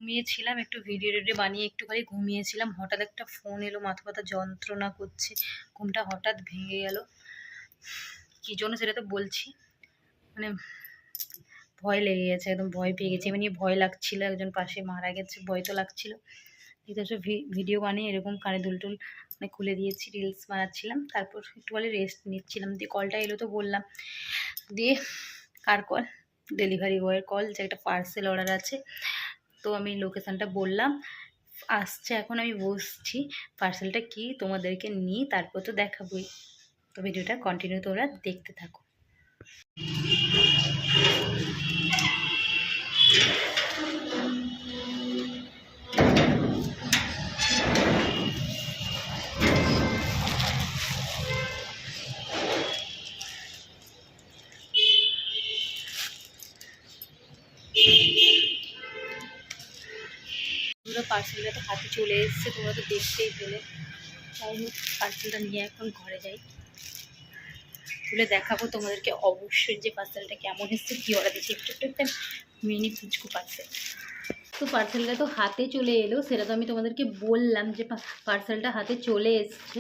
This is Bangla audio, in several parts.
ঘুমিয়েছিলাম, একটু ভিডিও টিডিও বানিয়ে একটুখানি ঘুমিয়েছিলাম। হঠাৎ একটা ফোন এলো, মাথা ব্যথা যন্ত্রণা করছে, ঘুমটা হঠাৎ ভেঙে গেল। কী জন্য সেটা তো বলছি, মানে ভয় লেগে গেছে, একদম ভয় পেয়ে গেছে। এমনি ভয় লাগছিল, একজন পাশে মারা গেছে, ভয় তো লাগছিল। এটা সব ভিডিও বানিয়ে এরকম কানে দুলটুল মানে খুলে দিয়েছি, রিলস বানাচ্ছিলাম। তারপর একটু বলে রেস্ট নিচ্ছিলাম, দিয়ে কলটা এলো তো বললাম। দিয়ে কার কল? ডেলিভারি বয়ের কল, যে একটা পার্সেল অর্ডার আছে। তো আমি লোকেশানটা বললাম, আসছে। এখন আমি বসছি, পার্সেলটা কি তোমাদেরকে নিই, তারপর তো দেখাবই। তো ভিডিওটা কন্টিনিউ তোমরা দেখতে থাকো। পুরো পার্সেলটা তো হাতে চলে এসছে, তোমরা তো দেখতেই পেলে। তাই হোক, পার্সেলটা নিয়ে এখন ঘরে যাই, খুলে দেখাবো তোমাদেরকে অবশ্যই যে পার্সেলটা কেমন এসছে, কী অর্ডার দিচ্ছে। একটু একটা মিনি ফুচকু পার্সেল। তো পার্সেলটা তো হাতে চলে এলো, সেটা তো আমি তোমাদেরকে বললাম যে পার্সেলটা হাতে চলে এসছে।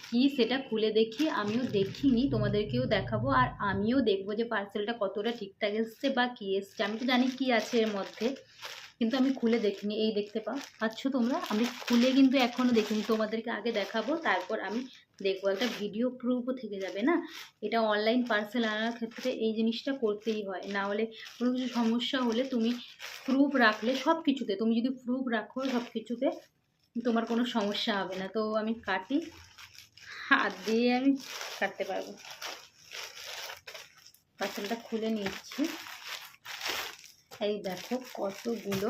কি সেটা খুলে দেখি, আমিও দেখিনি, তোমাদেরকেও দেখাবো। আর আমিও দেখবো যে পার্সেলটা কতটা ঠিকঠাক এসছে বা কী এসছে। আমি তো জানি কি আছে এর মধ্যে, কিন্তু আমি খুলে দেখিনি। এই দেখতে পাচ্ছ তোমরা, আমি খুলে কিন্তু এখনও দেখিনি। তোমাদেরকে আগে দেখাবো, তারপর আমি দেখবো। একটা ভিডিও প্রুফও থেকে যাবে না। এটা অনলাইন পার্সেল আনার ক্ষেত্রে এই জিনিসটা করতেই হয়, না হলে কোনো কিছু সমস্যা হলে তুমি প্রুফ রাখলে সব কিছুতে, তুমি যদি প্রুফ রাখো সব কিছুতে, তোমার কোনো সমস্যা হবে না। তো আমি কাটি, হাত দিয়ে আমি কাটতে পারবো। পার্সেলটা খুলে নিচ্ছি। এই দেখো কতগুলো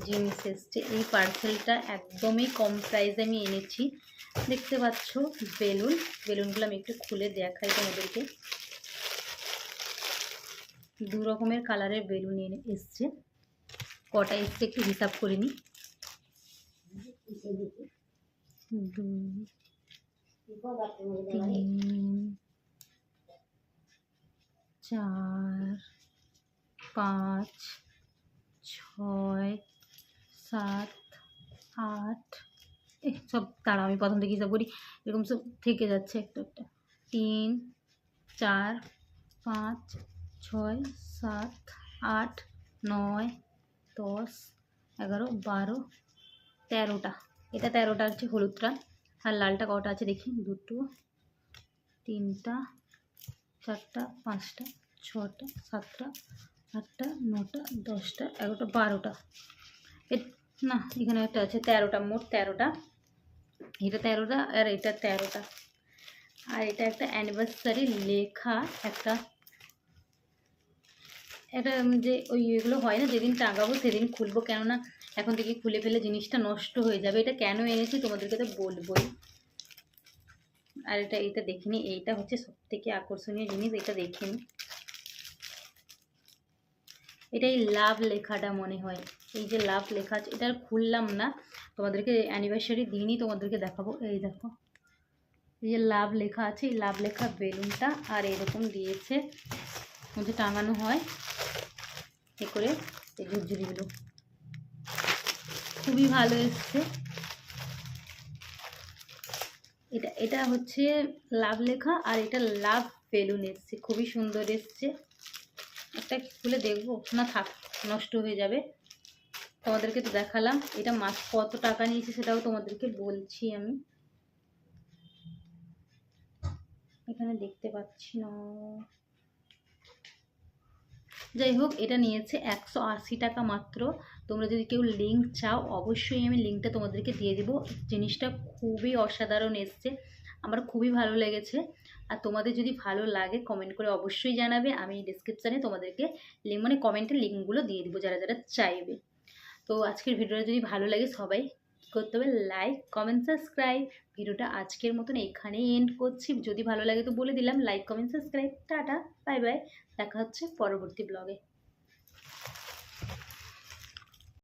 জিনিস এসছে। এই পার্সেলটা একদমই কম প্রাইসে আমি এনেছি। দেখতে পাচ্ছ বেলুন, বেলুনগুলো আমি একটু খুলে দেখাই তোমাদেরকে। দু রকমের কালারের বেলুন এসছে। কটা এসছে একটু হিসাব করে নিই। 2 3 4 5 6 7 8 সব তারা আমি প্রথম থেকে হিসাব করি, এরকম সব থেকে যাচ্ছে একটা একটা। 3 4 5 6 7 8 9 10 11 12 13টা। এটা 13টা হচ্ছে হলুদটা। আর লালটা কটা আছে দেখি, 2টো 3টা 4টা 5টা 6টা 7টা 8টা 9টা 10টা 11টা 12টা। না, এখানে একটা আছে 13টা, মোট 13টা। এটা 13টা আর এটা 13টা। আর এটা একটা অ্যানিভার্সারি লেখা একটা, এটা যে ওই এগুলো হয় না, যেদিন টাঙাবো সেদিন খুলবো, কেননা এখন থেকে খুলে ফেলে জিনিসটা নষ্ট হয়ে যাবে। এটা কেন এনেছি তোমাদেরকে তো বলবোই। আর এটা দেখিনি, এইটা হচ্ছে সব থেকে আকর্ষণীয় জিনিস, এটা দেখিনি। এটাই লাভ লেখাটা মনে হয়, এই যে লাভ লেখা আছে। এটা খুললাম না, তোমাদেরকে অ্যানিভার্সারি দিনই তোমাদেরকে দেখাবো। এই দেখো, এই যে লাভ লেখা আছে, এই লাভ লেখা বেলুনটা আর এরকম দিয়েছে, মধ্যে টাঙানো হয় এ করে। এই ঝুরঝুরিগুলো খুবই ভালো এসছে। এটা হচ্ছে লাভ লেখা, আর এটা লাভ বেলুন এসছে, খুবই সুন্দর এসছে। একটা খুলে দেখবো না, থাক, নষ্ট হয়ে যাবে। তোমাদেরকে তো দেখালাম। এটা মাত্র কত টাকা নিয়েছে সেটাও তোমাদেরকে বলছি আমি। এখানে দেখতে পাচ্ছি না, যাই হোক, এটা নিয়েছে 180 টাকা মাত্র। তোমরা যদি কেউ লিঙ্ক চাও, অবশ্যই আমি লিঙ্কটা তোমাদেরকে দিয়ে দেবো। জিনিসটা খুবই অসাধারণ এসছে, আমার খুবই ভালো লেগেছে। আর তোমাদের যদি ভালো লাগে কমেন্ট করে অবশ্যই জানাবে। আমি ডিসক্রিপশানে তোমাদেরকে লিঙ্ক, মানে কমেন্টের লিঙ্কগুলো দিয়ে দেবো যারা যারা চাইবে। তো আজকের ভিডিওটা যদি ভালো লাগে, সবাই কী করতে হবে, লাইক কমেন্ট সাবস্ক্রাইব। ভিডিওটা আজকের মতন এখানেই এন্ড করছি। যদি ভালো লাগে তো বলে দিলাম, like comment subscribe. Tata, bye bye, দেখা হচ্ছে পরবর্তী ব্লগে।